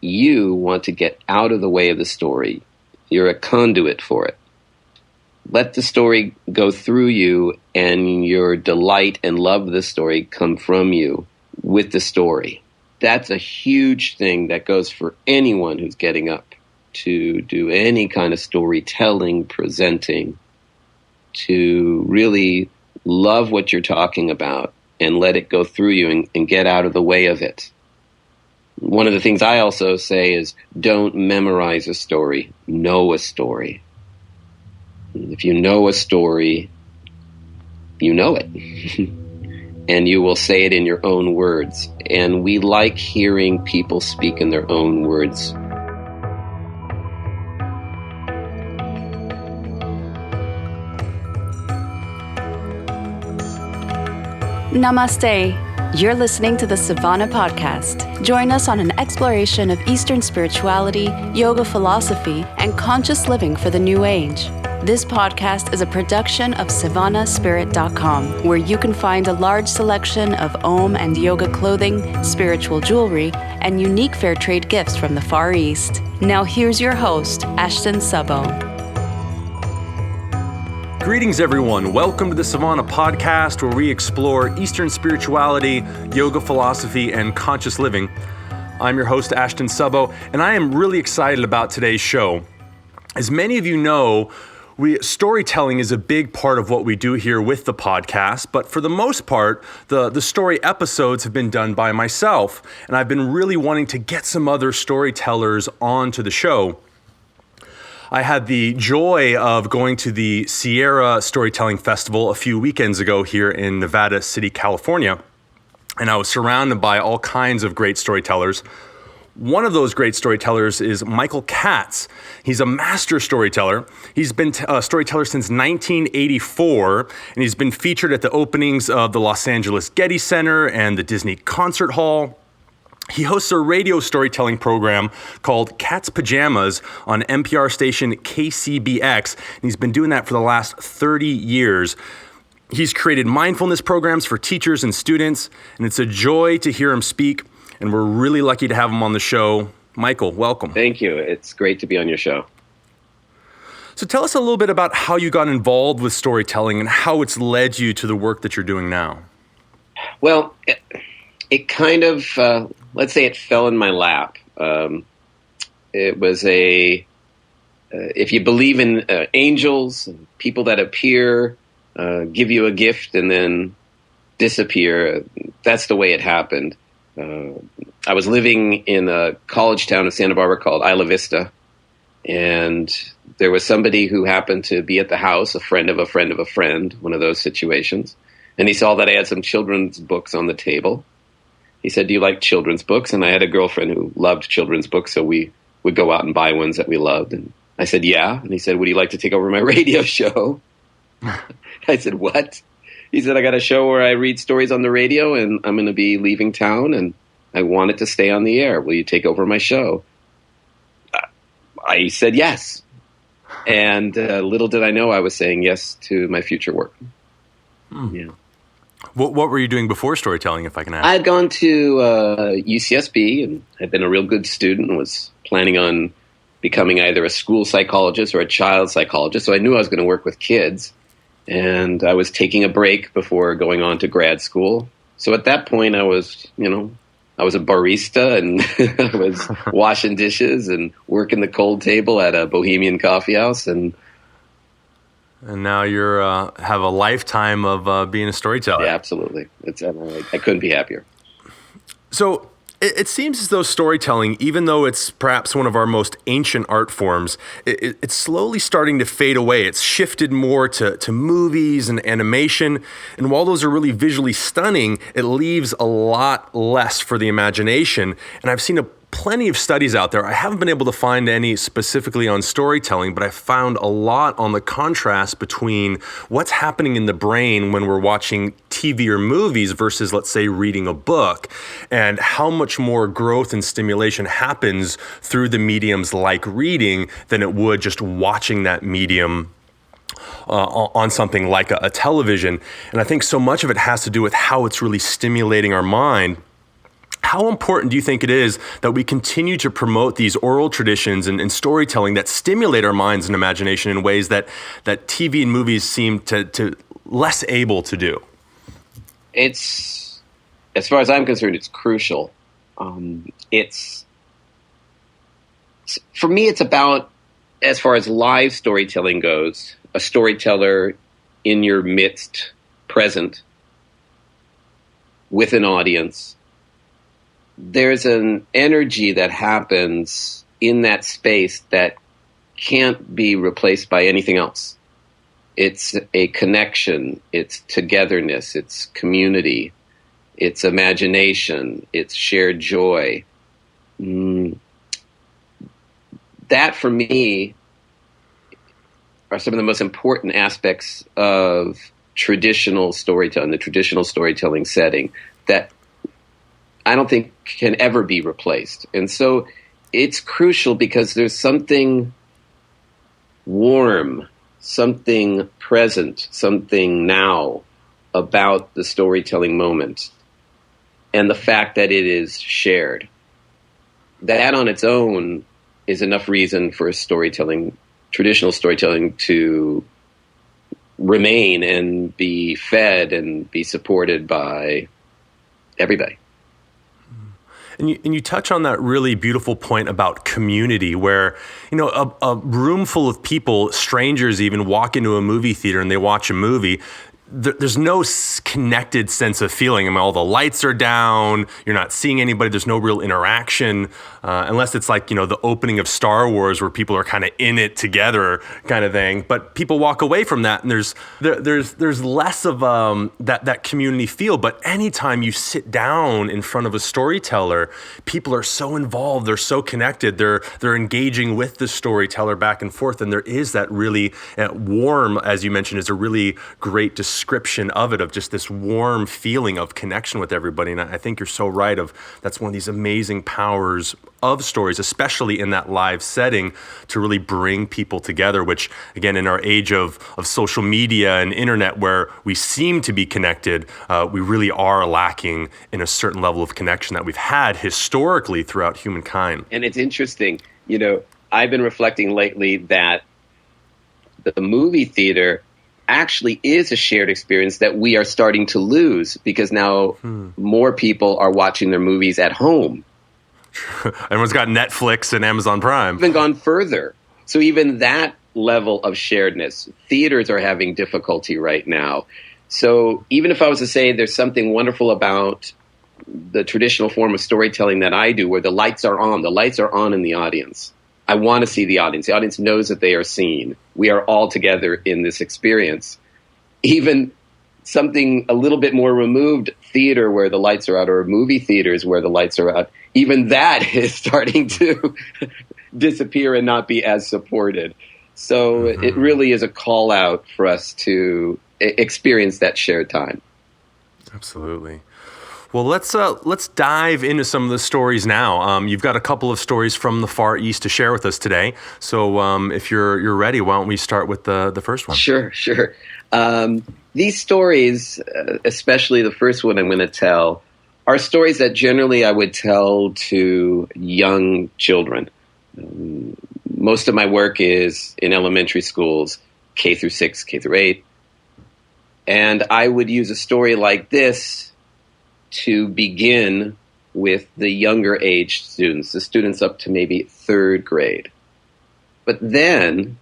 you want to get out of the way of the story. You're a conduit for it. Let the story go through you, and your delight and love of the story come from you with the story. That's a huge thing that goes for anyone who's getting up to do any kind of storytelling, presenting, to really love what you're talking about and let it go through you and get out of the way of it. One of the things I also say is don't memorize a story, know a story. If you know a story, you know it. And you will say it in your own words. And we like hearing people speak in their own words. Namaste. You're listening to the Savannah Podcast. Join us on an exploration of Eastern spirituality, yoga philosophy, and conscious living for the new age. This podcast is a production of SavannahSpirit.com, where you can find a large selection of Om and yoga clothing, spiritual jewelry, and unique fair trade gifts from the Far East. Now here's your host, Ashton Szabo. Greetings, everyone. Welcome to the Savannah Podcast, where we explore Eastern spirituality, yoga philosophy, and conscious living. I'm your host, Ashton Szabo, and I am really excited about today's show. As many of you know, storytelling is a big part of what we do here with the podcast, but for the most part, the story episodes have been done by myself, and I've been really wanting to get some other storytellers onto the show. I had the joy of going to the Sierra Storytelling Festival a few weekends ago here in Nevada City, California, and I was surrounded by all kinds of great storytellers. One of those great storytellers is Michael Katz. He's a master storyteller. He's been a storyteller since 1984, and he's been featured at the openings of the Los Angeles Getty Center and the Disney Concert Hall. He hosts a radio storytelling program called Katz Pajamas on NPR Station KCBX, and he's been doing that for the last 30 years. He's created mindfulness programs for teachers and students, and it's a joy to hear him speak, and we're really lucky to have him on the show. Michael, welcome. Thank you. It's great to be on your show. So tell us a little bit about how you got involved with storytelling and how it's led you to the work that you're doing now. Well, it kind of, let's say it fell in my lap. It was if you believe in angels, people that appear, give you a gift and then disappear, that's the way it happened. I was living in a college town of Santa Barbara called Isla Vista, and there was somebody who happened to be at the house, a friend of a friend of a friend, one of those situations, and he saw that I had some children's books on the table. He said, "Do you like children's books?" And I had a girlfriend who loved children's books, so we would go out and buy ones that we loved. And I said, "Yeah." And he said, "Would you like to take over my radio show?" I said, "What?" He said, "I got a show where I read stories on the radio, and I'm going to be leaving town, and I want it to stay on the air. Will you take over my show?" I said yes. And little did I know I was saying yes to my future work. Yeah. What were you doing before storytelling, if I can ask? I had gone to UCSB and had been a real good student and was planning on becoming either a school psychologist or a child psychologist. So I knew I was going to work with kids. And I was taking a break before going on to grad school. So at that point, I was a barista, and I was washing dishes and working the cold table at a bohemian coffee house. And now you're have a lifetime of being a storyteller. Yeah, absolutely. I couldn't be happier. So it seems as though storytelling, even though it's perhaps one of our most ancient art forms, it's slowly starting to fade away. It's shifted more to movies and animation. And while those are really visually stunning, it leaves a lot less for the imagination. And I've seen plenty of studies out there. I haven't been able to find any specifically on storytelling, but I found a lot on the contrast between what's happening in the brain when we're watching TV or movies versus, let's say, reading a book, and how much more growth and stimulation happens through the mediums like reading than it would just watching that medium on something like a television. And I think so much of it has to do with how it's really stimulating our mind. How important do you think it is that we continue to promote these oral traditions and storytelling that stimulate our minds and imagination in ways that TV and movies seem to less able to do? It's, as far as I'm concerned, it's crucial. For me, it's about, as far as live storytelling goes, a storyteller in your midst, present, with an audience. There's an energy that happens in that space that can't be replaced by anything else. It's a connection, it's togetherness, it's community, it's imagination, it's shared joy. That, for me, are some of the most important aspects of traditional storytelling, the traditional storytelling setting, that I don't think can ever be replaced. And so it's crucial because there's something warm, something present, something now about the storytelling moment and the fact that it is shared. That on its own is enough reason for storytelling, traditional storytelling, to remain and be fed and be supported by everybody. And you touch on that really beautiful point about community, where, a room full of people, strangers even, walk into a movie theater and they watch a movie. There's no connected sense of feeling. I mean, all the lights are down. You're not seeing anybody. There's no real interaction, unless it's like, the opening of Star Wars, where people are kind of in it together, kind of thing. But people walk away from that, and there's less of that community feel. But anytime you sit down in front of a storyteller, people are so involved. They're so connected. They're engaging with the storyteller back and forth, and there is that really warm, as you mentioned, is a really great description of it, of just this warm feeling of connection with everybody. And I think you're so right, that's one of these amazing powers of stories, especially in that live setting, to really bring people together, which, again, in our age of social media and internet, where we seem to be connected, we really are lacking in a certain level of connection that we've had historically throughout humankind. And it's interesting, I've been reflecting lately that the movie theater actually is a shared experience that we are starting to lose, because now more people are watching their movies at home. Everyone's got Netflix and Amazon Prime. Even gone further. So even that level of sharedness, theaters are having difficulty right now. So even if I was to say there's something wonderful about the traditional form of storytelling that I do, where the lights are on in the audience. I want to see the audience. The audience knows that they are seen. We are all together in this experience. Even something a little bit more removed, theater where the lights are out, or movie theaters where the lights are out, even that is starting to disappear and not be as supported. So it really is a call out for us to experience that shared time. Absolutely. Well, let's dive into some of the stories now. You've got a couple of stories from the Far East to share with us today. So if you're ready, why don't we start with the first one? Sure. These stories, especially the first one I'm going to tell, are stories that generally I would tell to young children. Most of my work is in elementary schools, K through 6, K through 8. And I would use a story like this to begin with the younger age students, the students up to maybe 3rd grade. But then,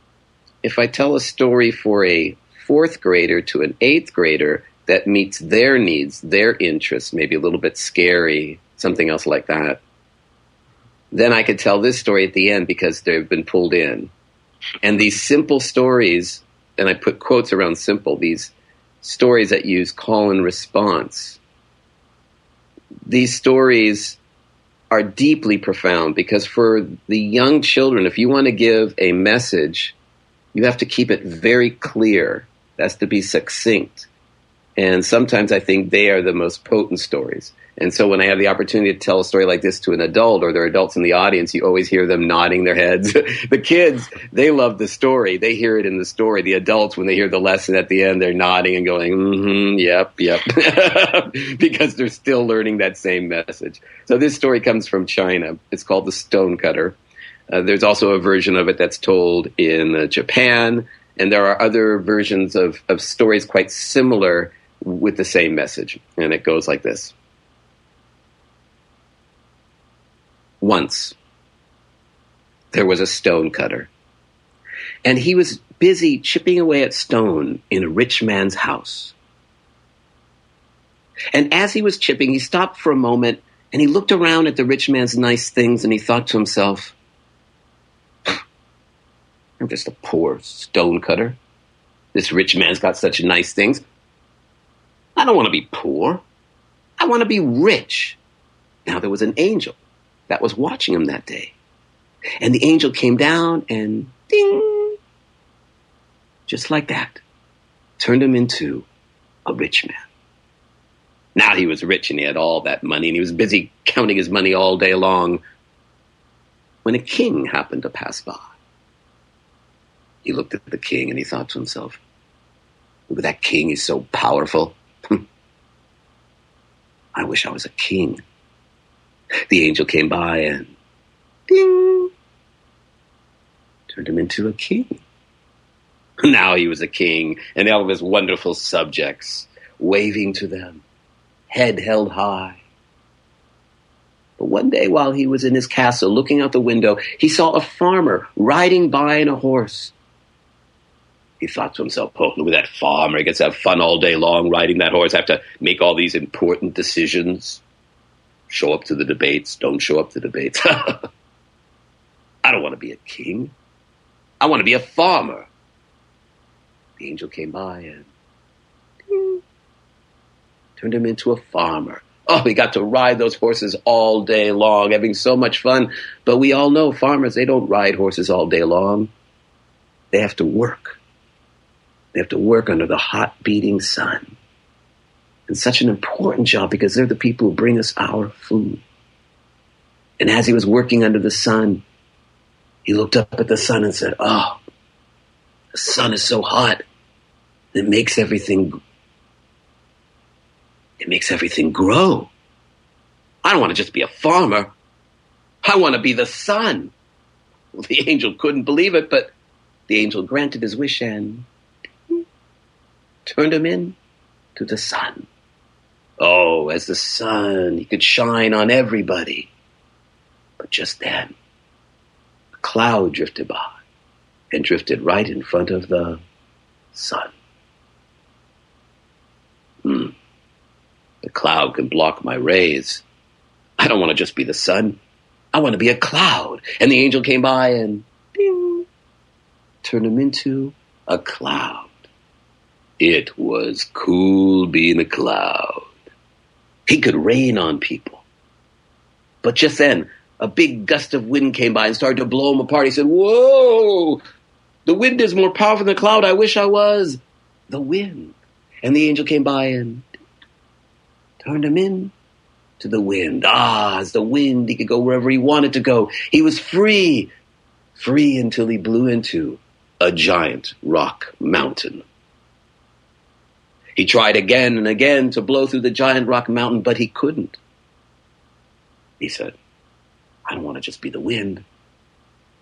if I tell a story for a 4th grader to an 8th grader that meets their needs, their interests, maybe a little bit scary, something else like that, then I could tell this story at the end because they've been pulled in. And these simple stories, and I put quotes around simple, these stories that use call and response, these stories are deeply profound, because for the young children, if you want to give a message, you have to keep it very clear. It has to be succinct. And sometimes I think they are the most potent stories. And so when I have the opportunity to tell a story like this to an adult, or there are adults in the audience, you always hear them nodding their heads. The kids, they love the story. They hear it in the story. The adults, when they hear the lesson at the end, they're nodding and going, mm-hmm, yep. Because they're still learning that same message. So this story comes from China. It's called The Stonecutter. There's also a version of it that's told in Japan. And there are other versions of stories quite similar with the same message. And it goes like this. Once, there was a stonecutter, and he was busy chipping away at stone in a rich man's house. And as he was chipping, he stopped for a moment, and he looked around at the rich man's nice things, and he thought to himself, I'm just a poor stonecutter. This rich man's got such nice things. I don't want to be poor. I want to be rich. Now there was an angel that was watching him that day. And the angel came down and ding, just like that, turned him into a rich man. Now he was rich and he had all that money and he was busy counting his money all day long when a king happened to pass by. He looked at the king and he thought to himself, look at that king, he's so powerful. I wish I was a king. The angel came by and ding, turned him into a king. Now he was a king, and all of his wonderful subjects waving to them, head held high. But one day while he was in his castle looking out the window, he saw a farmer riding by in a horse. He thought to himself, oh, look at that farmer. He gets to have fun all day long riding that horse. I have to make all these important decisions. Show up to the debates, don't show up to debates. I don't want to be a king. I want to be a farmer. The angel came by and ding, turned him into a farmer. Oh, he got to ride those horses all day long, having so much fun. But we all know farmers, they don't ride horses all day long. They have to work. They have to work under the hot beating sun. And such an important job because they're the people who bring us our food. And as he was working under the sun, he looked up at the sun and said, oh, the sun is so hot. It makes everything grow. I don't want to just be a farmer. I want to be the sun. Well, the angel couldn't believe it, but the angel granted his wish and turned him in to the sun. Oh, as the sun, he could shine on everybody. But just then, a cloud drifted by and drifted right in front of the sun. The cloud can block my rays. I don't want to just be the sun. I want to be a cloud. And the angel came by and ding, turned him into a cloud. It was cool being a cloud. He could rain on people. But just then, a big gust of wind came by and started to blow him apart. He said, whoa, the wind is more powerful than the cloud. I wish I was the wind. And the angel came by and turned him in to the wind. Ah, as the wind, he could go wherever he wanted to go. He was free until he blew into a giant rock mountain. He tried again and again to blow through the giant rock mountain, but he couldn't. He said, I don't want to just be the wind.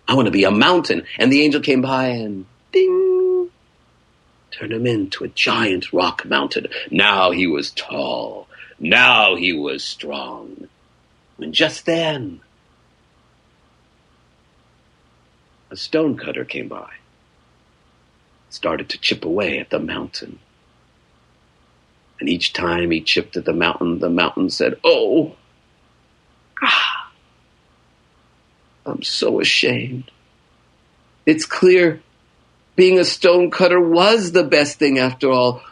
I want to be a mountain. And the angel came by and ding, turned him into a giant rock mountain. Now he was tall. Now he was strong. When just then, a stonecutter came by, started to chip away at the mountain. And each time he chipped at the mountain said, oh, I'm so ashamed. It's clear being a stonecutter was the best thing after all.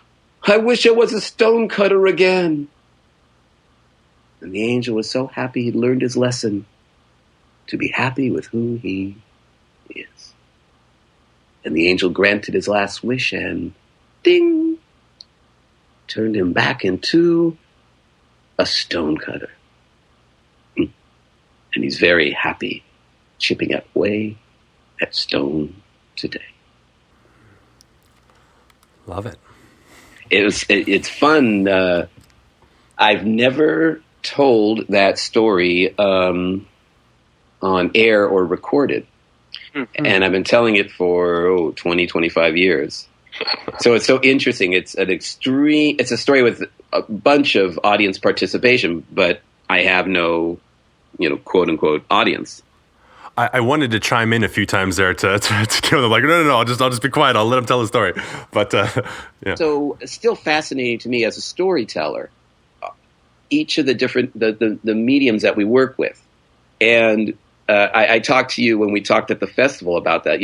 I wish I was a stonecutter again. And the angel was so happy he'd learned his lesson, to be happy with who he is. And the angel granted his last wish and ding, turned him back into a stonecutter. And he's very happy chipping away at stone today. Love it. It's fun. I've never told that story on air or recorded. Mm-hmm. And I've been telling it for 20, 25 years. So it's so interesting. It's a story with a bunch of audience participation, but I have no, quote unquote audience. I wanted to chime in a few times there to kill them. Like, no, I'll just be quiet. I'll let him tell the story. But yeah. So it's still fascinating to me as a storyteller, each of the different the mediums that we work with. And I talked to you when we talked at the festival about that,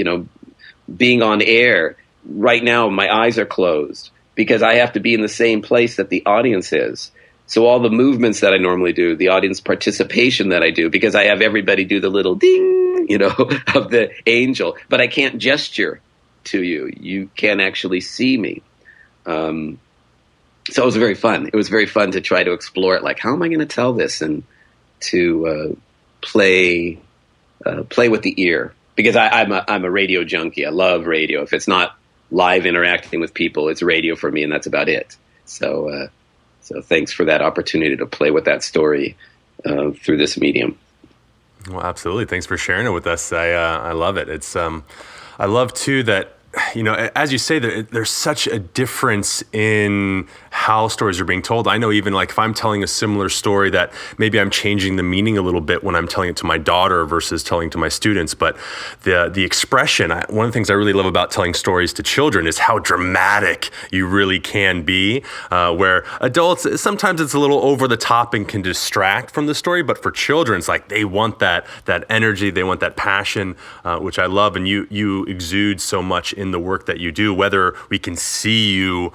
being on air. Right now, my eyes are closed because I have to be in the same place that the audience is. So all the movements that I normally do, the audience participation that I do, because I have everybody do the little ding, of the angel, but I can't gesture to you. You can't actually see me. So it was very fun. It was very fun to try to explore it. Like, how am I going to tell this and to play with the ear? Because I'm a radio junkie. I love radio. If it's not live interacting with people, it's radio for me, and that's about it. So thanks for that opportunity to play with that story through this medium. Well, absolutely. Thanks for sharing it with us. I love it. It's I love too that, as you say, there's such a difference in how stories are being told. I know even like if I'm telling a similar story that maybe I'm changing the meaning a little bit when I'm telling it to my daughter versus telling to my students. But the expression, one of the things I really love about telling stories to children is how dramatic you really can be, where adults, sometimes it's a little over the top and can distract from the story. But for children, it's like they want that energy, they want that passion, which I love. And you exude so much in the work that you do, whether we can see you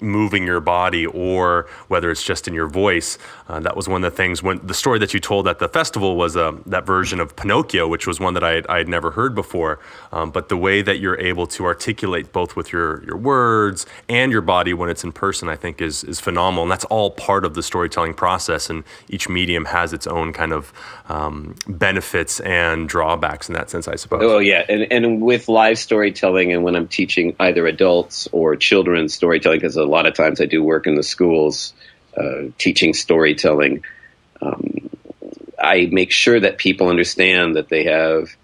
moving your body or whether it's just in your voice. That was one of the things when the story that you told at the festival was that version of Pinocchio, which was one that I had never heard before. But the way that you're able to articulate both with your words and your body when it's in person, I think is phenomenal. And that's all part of the storytelling process. And each medium has its own kind of benefits and drawbacks in that sense, I suppose. Oh, yeah. And with live storytelling, and when I'm teaching either adults or children storytelling, because a lot of times I do work in the schools teaching storytelling, I make sure that people understand that they have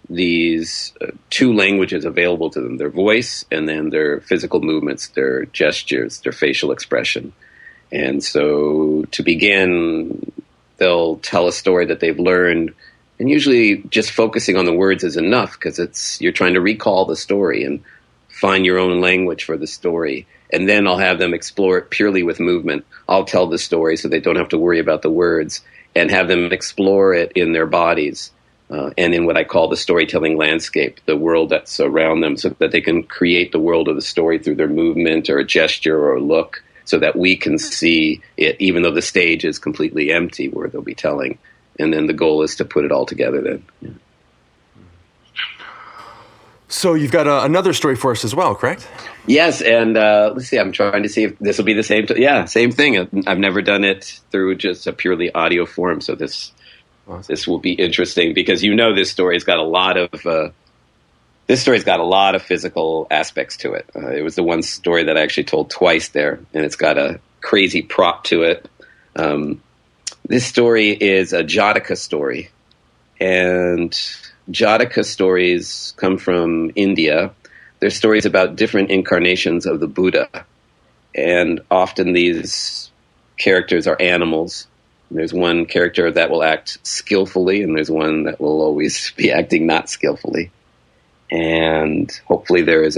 these two languages available to them, their voice and then their physical movements, their gestures, their facial expression. And so to begin, they'll tell a story that they've learned, and usually just focusing on the words is enough because you're trying to recall the story and find your own language for the story. And then I'll have them explore it purely with movement. I'll tell the story so they don't have to worry about the words, and have them explore it in their bodies and in what I call the storytelling landscape, the world that's around them, so that they can create the world of the story through their movement or a gesture or a look, so that we can see it, even though the stage is completely empty where they'll be telling. And then the goal is to put it all together then. Yeah. So you've got another story for us as well, correct? Yes, and let's see, I'm trying to see if this will be the same. Same thing. I've never done it through just a purely audio form, so this will be interesting because this story's got a lot of physical aspects to it. It was the one story that I actually told twice there, and it's got a crazy prop to it. This story is a Jataka story, and Jataka stories come from India. They're stories about different incarnations of the Buddha, and often these characters are animals. There's one character that will act skillfully, and there's one that will always be acting not skillfully. And hopefully there's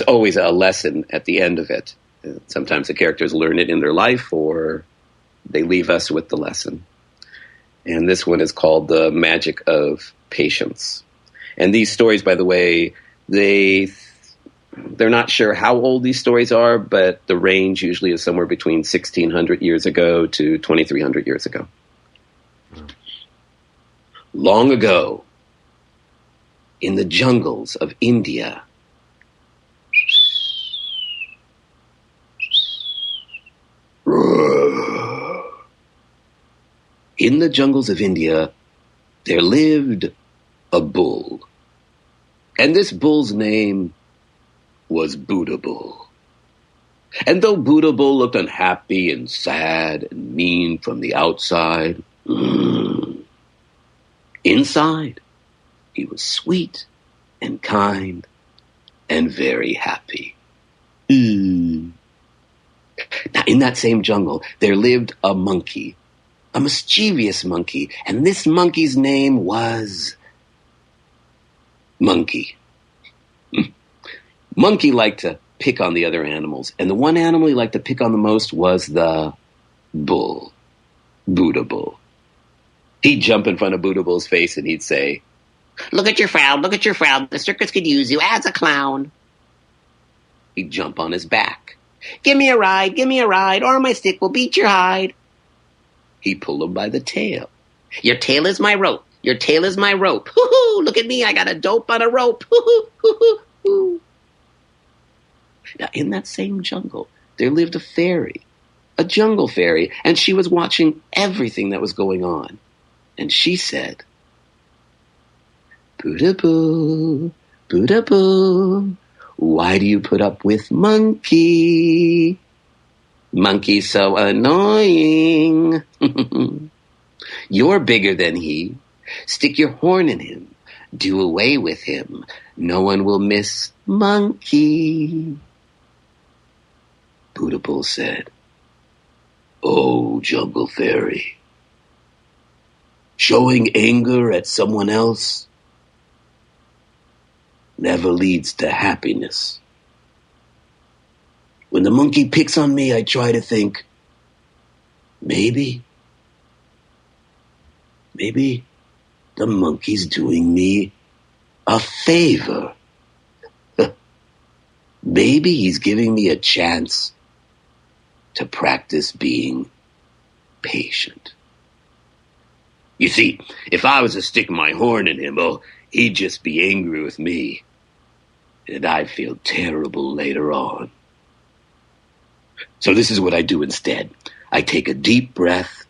always a lesson at the end of it. Sometimes the characters learn it in their life, or they leave us with the lesson. And this one is called The Magic of Patience. And these stories, by the way, they're not sure how old these stories are, but the range usually is somewhere between 1,600 years ago to 2,300 years ago. Long ago, in the jungles of India, in the jungles of India, there lived a bull. And this bull's name was Buddha Bull. And though Buddha Bull looked unhappy and sad and mean from the outside, inside, he was sweet and kind and very happy. Now, in that same jungle, there lived a monkey, a mischievous monkey, and this monkey's name was Monkey. Monkey liked to pick on the other animals, and the one animal he liked to pick on the most was the bull, Buddha Bull. He'd jump in front of Buddha Bull's face and he'd say, "Look at your frown, look at your frown. The circus could use you as a clown." He'd jump on his back. Give me a ride, or my stick will beat your hide." He'd pull him by the tail. "Your tail is my rope, your tail is my rope. Hoo-hoo, look at me, I got a dope on a rope. Hoo-hoo, hoo-hoo, hoo." Now, in that same jungle, there lived a fairy, a jungle fairy, and she was watching everything that was going on. And she said, Buddha Bull, why do you put up with Monkey? Monkey's so annoying. You're bigger than he. Stick your horn in him. Do away with him. No one will miss Monkey." Buddha Bull said, "Oh, jungle fairy, showing anger at someone else never leads to happiness. When the monkey picks on me, I try to think, maybe the monkey's doing me a favor. Maybe he's giving me a chance to practice being patient. You see, if I was to stick my horn in him, he'd just be angry with me, and I'd feel terrible later on. So this is what I do instead. I take a deep breath,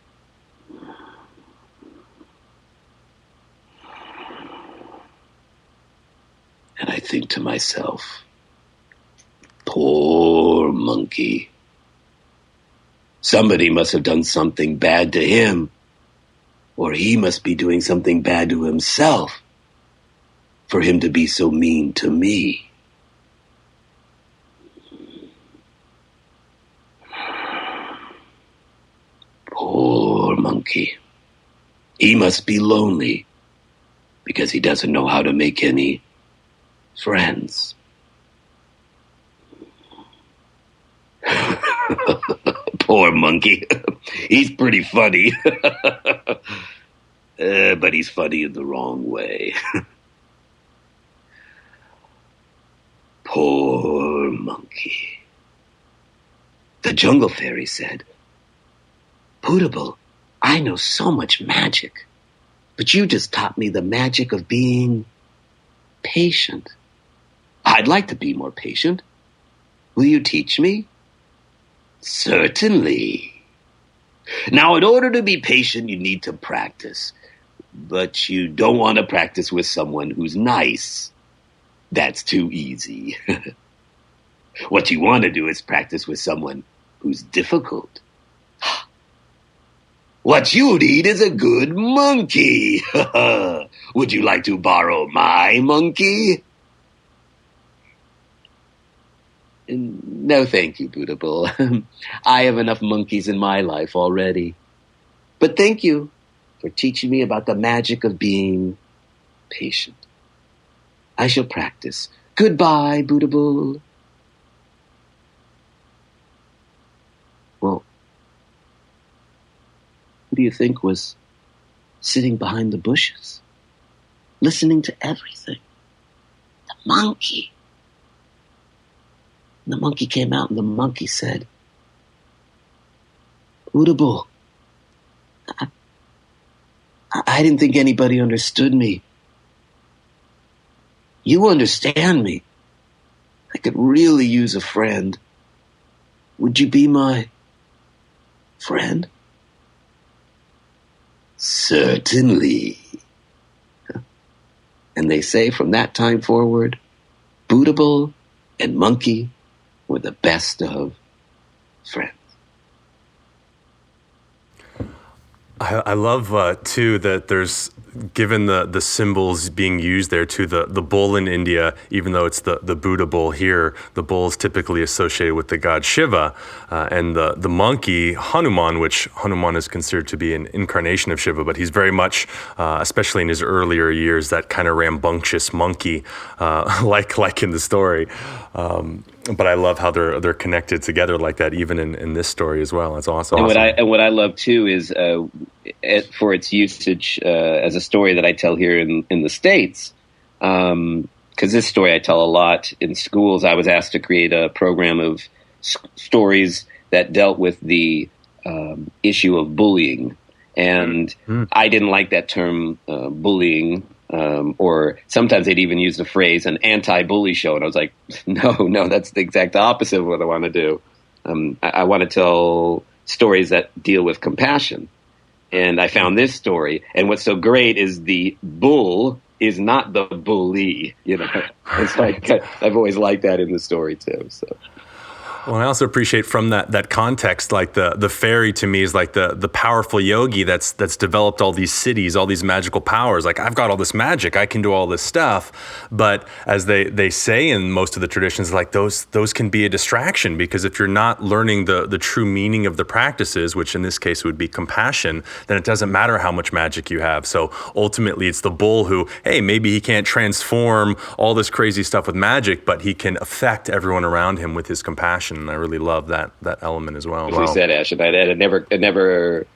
and I think to myself, poor monkey. Somebody must have done something bad to him, or he must be doing something bad to himself for him to be so mean to me. Poor monkey. He must be lonely because he doesn't know how to make any friends." Poor monkey. He's pretty funny. But he's funny in the wrong way. Poor monkey. The jungle fairy said, "Buddha Bull, I know so much magic, but you just taught me the magic of being patient. I'd like to be more patient. Will you teach me?" "Certainly. Now, in order to be patient, you need to practice. But you don't want to practice with someone who's nice. That's too easy. What you want to do is practice with someone who's difficult. What you need is a good monkey. Would you like to borrow my monkey?" "No, thank you, Buddha Bull. I have enough monkeys in my life already. But thank you for teaching me about the magic of being patient. I shall practice. Goodbye, Buddha Bull." Well, who do you think was sitting behind the bushes, listening to everything? The monkey. And the monkey came out, and the monkey said, "Buddha Bull, I didn't think anybody understood me. You understand me. I could really use a friend. Would you be my friend?" certainly. And they say from that time forward, Bootable and Monkey were the best of friends. I love, too, that there's, given the symbols being used there, too, the bull in India, even though it's the Buddha bull here, the bull is typically associated with the god Shiva, and the monkey, Hanuman, which Hanuman is considered to be an incarnation of Shiva, but he's very much, especially in his earlier years, that kind of rambunctious monkey, like in the story. But I love how they're connected together like that, even in this story as well. That's awesome. And what I love too is for its usage as a story that I tell here in the States, because this story I tell a lot in schools. I was asked to create a program of stories that dealt with the issue of bullying, and I didn't like that term, bullying. Or sometimes they'd even use the phrase an anti-bully show. And I was like, no, that's the exact opposite of what I want to do. I want to tell stories that deal with compassion. And I found this story. And what's so great is the bull is not the bully. It's like, I've always liked that in the story too. So. Well, I also appreciate from that context, like the fairy to me is like the powerful yogi that's developed all these cities, all these magical powers. Like, I've got all this magic, I can do all this stuff. But as they say in most of the traditions, like those can be a distraction, because if you're not learning the true meaning of the practices, which in this case would be compassion, then it doesn't matter how much magic you have. So ultimately it's the bull who, hey, maybe he can't transform all this crazy stuff with magic, but he can affect everyone around him with his compassion. And I really love that element as well. As you said, Ashton, I had never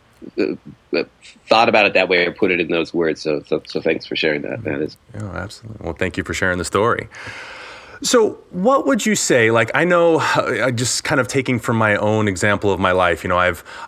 thought about it that way or put it in those words. So thanks for sharing that. That is. Yeah, absolutely. Well, thank you for sharing the story. So what would you say, like, I know, just kind of taking from my own example of my life,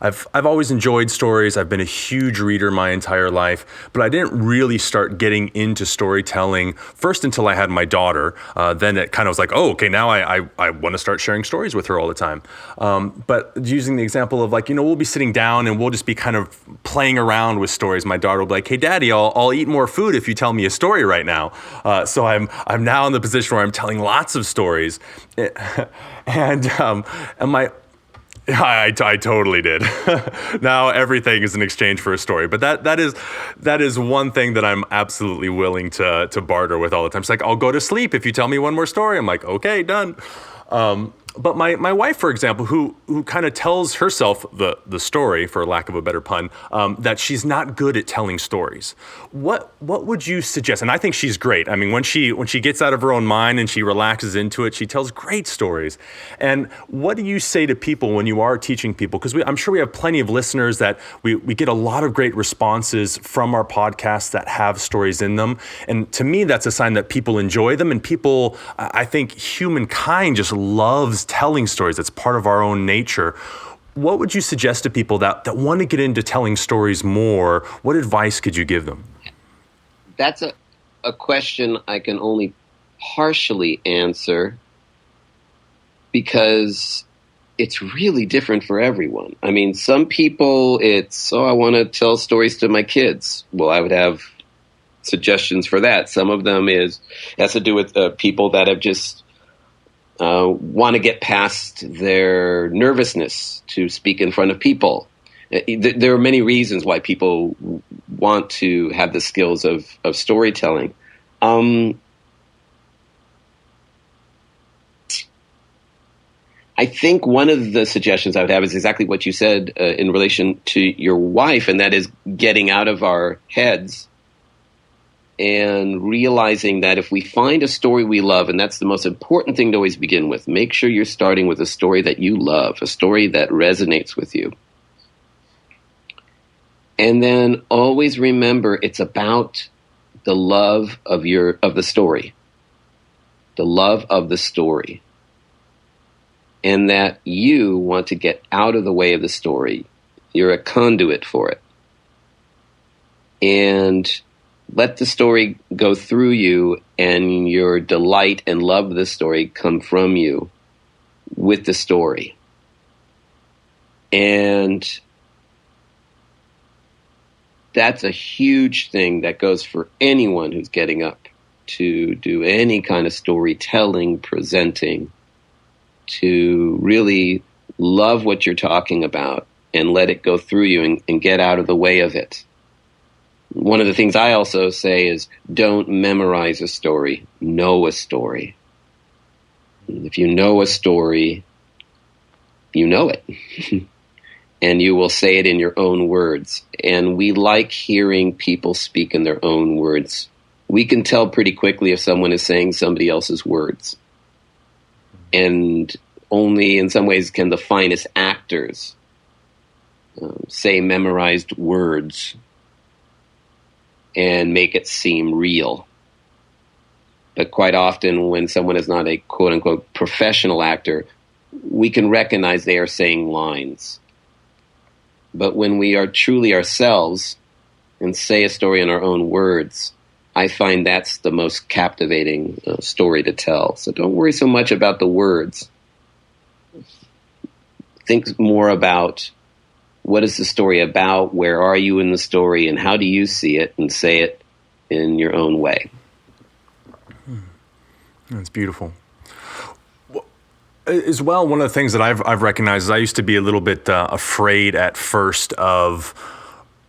I've always enjoyed stories. I've been a huge reader my entire life, but I didn't really start getting into storytelling first until I had my daughter. Then it kind of was like, oh, okay, now I want to start sharing stories with her all the time. But using the example of like, we'll be sitting down and we'll just be kind of playing around with stories. My daughter will be like, hey, Daddy, I'll eat more food if you tell me a story right now. So I'm now in the position where I'm telling lots of stories, and I totally did. Now everything is an exchange for a story, but that is one thing that I'm absolutely willing to barter with all the time. It's like, I'll go to sleep if you tell me one more story. I'm like, okay, done. But my wife, for example, who kind of tells herself the story, for lack of a better pun, that she's not good at telling stories. What would you suggest? And I think she's great. I mean, when she gets out of her own mind and she relaxes into it, she tells great stories. And what do you say to people when you are teaching people? Because I'm sure we have plenty of listeners that we get a lot of great responses from our podcasts that have stories in them. And to me, that's a sign that people enjoy them, and people, I think humankind just loves telling stories. It's part of our own nature. What would you suggest to people that want to get into telling stories more? What advice could you give them? That's a question I can only partially answer, because it's really different for everyone. I mean, some people, it's, I want to tell stories to my kids. Well, I would have suggestions for that. Some of them has to do with people that have just want to get past their nervousness to speak in front of people. There are many reasons why people want to have the skills of storytelling. I think one of the suggestions I would have is exactly what you said in relation to your wife, and that is getting out of our heads and realizing that if we find a story we love, and that's the most important thing to always begin with, make sure you're starting with a story that you love, a story that resonates with you. And then always remember it's about the love of the story. The love of the story. And that you want to get out of the way of the story. You're a conduit for it. And let the story go through you, and your delight and love of the story come from you with the story. And that's a huge thing that goes for anyone who's getting up to do any kind of storytelling, presenting, to really love what you're talking about and let it go through you and get out of the way of it. One of the things I also say is don't memorize a story, know a story. If you know a story, you know it. And you will say it in your own words. And we like hearing people speak in their own words. We can tell pretty quickly if someone is saying somebody else's words. And only in some ways can the finest actors say memorized words and make it seem real. But quite often when someone is not a quote-unquote professional actor, we can recognize they are saying lines. But when we are truly ourselves and say a story in our own words, I find that's the most captivating story to tell. So don't worry so much about the words. Think more about what is the story about, where are you in the story, and how do you see it, and say it in your own way. That's beautiful. As well, one of the things that I've recognized is I used to be a little bit afraid at first of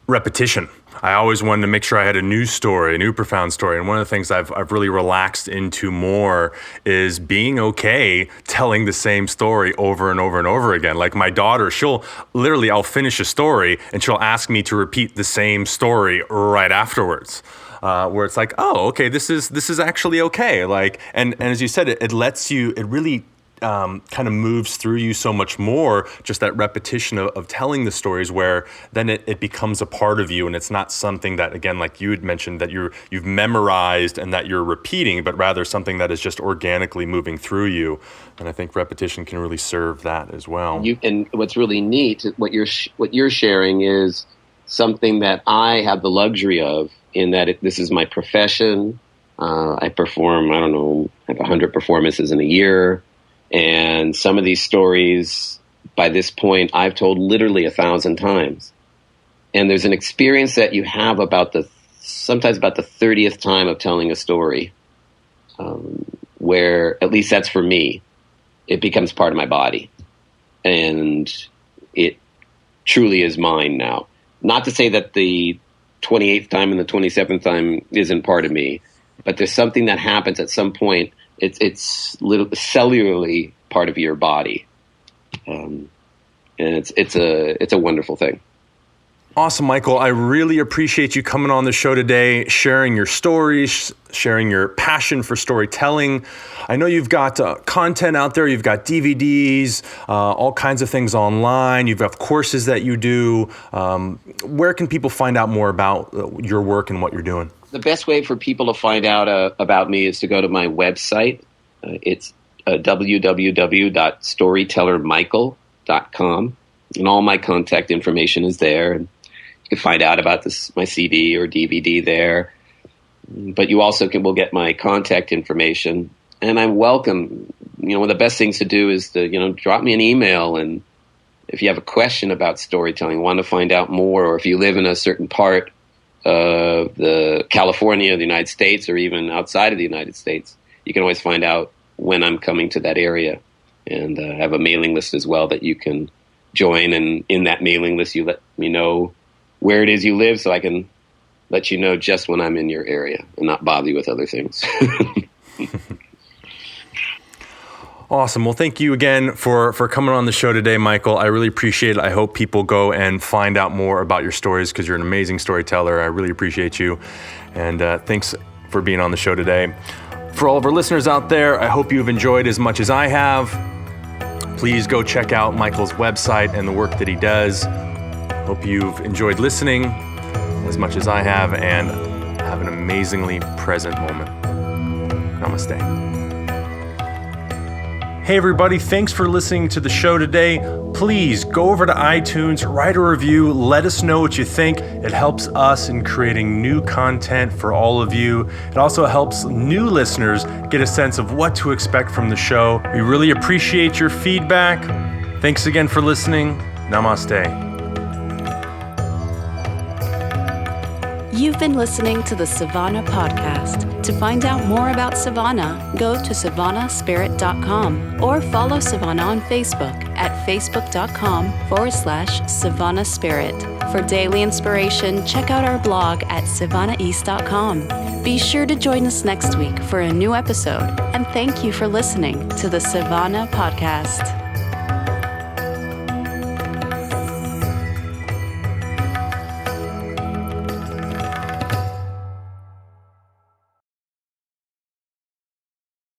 repetition. I always wanted to make sure I had a new story, a new profound story. And one of the things I've really relaxed into more is being okay telling the same story over and over and over again. Like my daughter, I'll finish a story and she'll ask me to repeat the same story right afterwards. Where it's like, oh, okay, this is actually okay. Like, and as you said, it lets you, it really kind of moves through you so much more, just that repetition of telling the stories, where then it becomes a part of you, and it's not something that, again, like you had mentioned, that you've memorized and that you're repeating, but rather something that is just organically moving through you. And I think repetition can really serve that as well. And what's really neat, what you're sharing is something that I have the luxury of, in that this is my profession. I perform, I have 100 performances in a year. And some of these stories, by this point, I've told literally 1,000 times. And there's an experience that you have sometimes about the 30th time of telling a story, where, at least that's for me, it becomes part of my body. And it truly is mine now. Not to say that the 28th time and the 27th time isn't part of me, but there's something that happens at some point. It's cellularly part of your body, and it's a wonderful thing. Awesome, Michael. I really appreciate you coming on the show today, sharing your stories, sharing your passion for storytelling. I know you've got content out there. You've got DVDs, all kinds of things online. You've got courses that you do. Where can people find out more about your work and what you're doing? The best way for people to find out about me is to go to my website. It's www.storytellermichael.com, and all my contact information is there. And you can find out about my CD or DVD there. But you also will get my contact information. And I'm welcome. One of the best things to do is to drop me an email, and if you have a question about storytelling, want to find out more, or if you live in a certain part of California, the United States, or even outside of the United States, you can always find out when I'm coming to that area. And I have a mailing list as well that you can join. And in that mailing list, you let me know where it is you live, so I can let you know just when I'm in your area and not bother you with other things. Awesome. Well, thank you again for coming on the show today, Michael. I really appreciate it. I hope people go and find out more about your stories, because you're an amazing storyteller. I really appreciate you. And thanks for being on the show today. For all of our listeners out there, I hope you've enjoyed as much as I have. Please go check out Michael's website and the work that he does. Hope you've enjoyed listening as much as I have, and have an amazingly present moment. Namaste. Hey everybody, thanks for listening to the show today. Please go over to iTunes, write a review, let us know what you think. It helps us in creating new content for all of you. It also helps new listeners get a sense of what to expect from the show. We really appreciate your feedback. Thanks again for listening. Namaste. You've been listening to the Savannah Podcast. To find out more about Savannah, go to savannahspirit.com or follow Savannah on Facebook at facebook.com/Savannah Spirit. For daily inspiration, check out our blog at savannaeast.com. Be sure to join us next week for a new episode, and thank you for listening to the Savannah Podcast.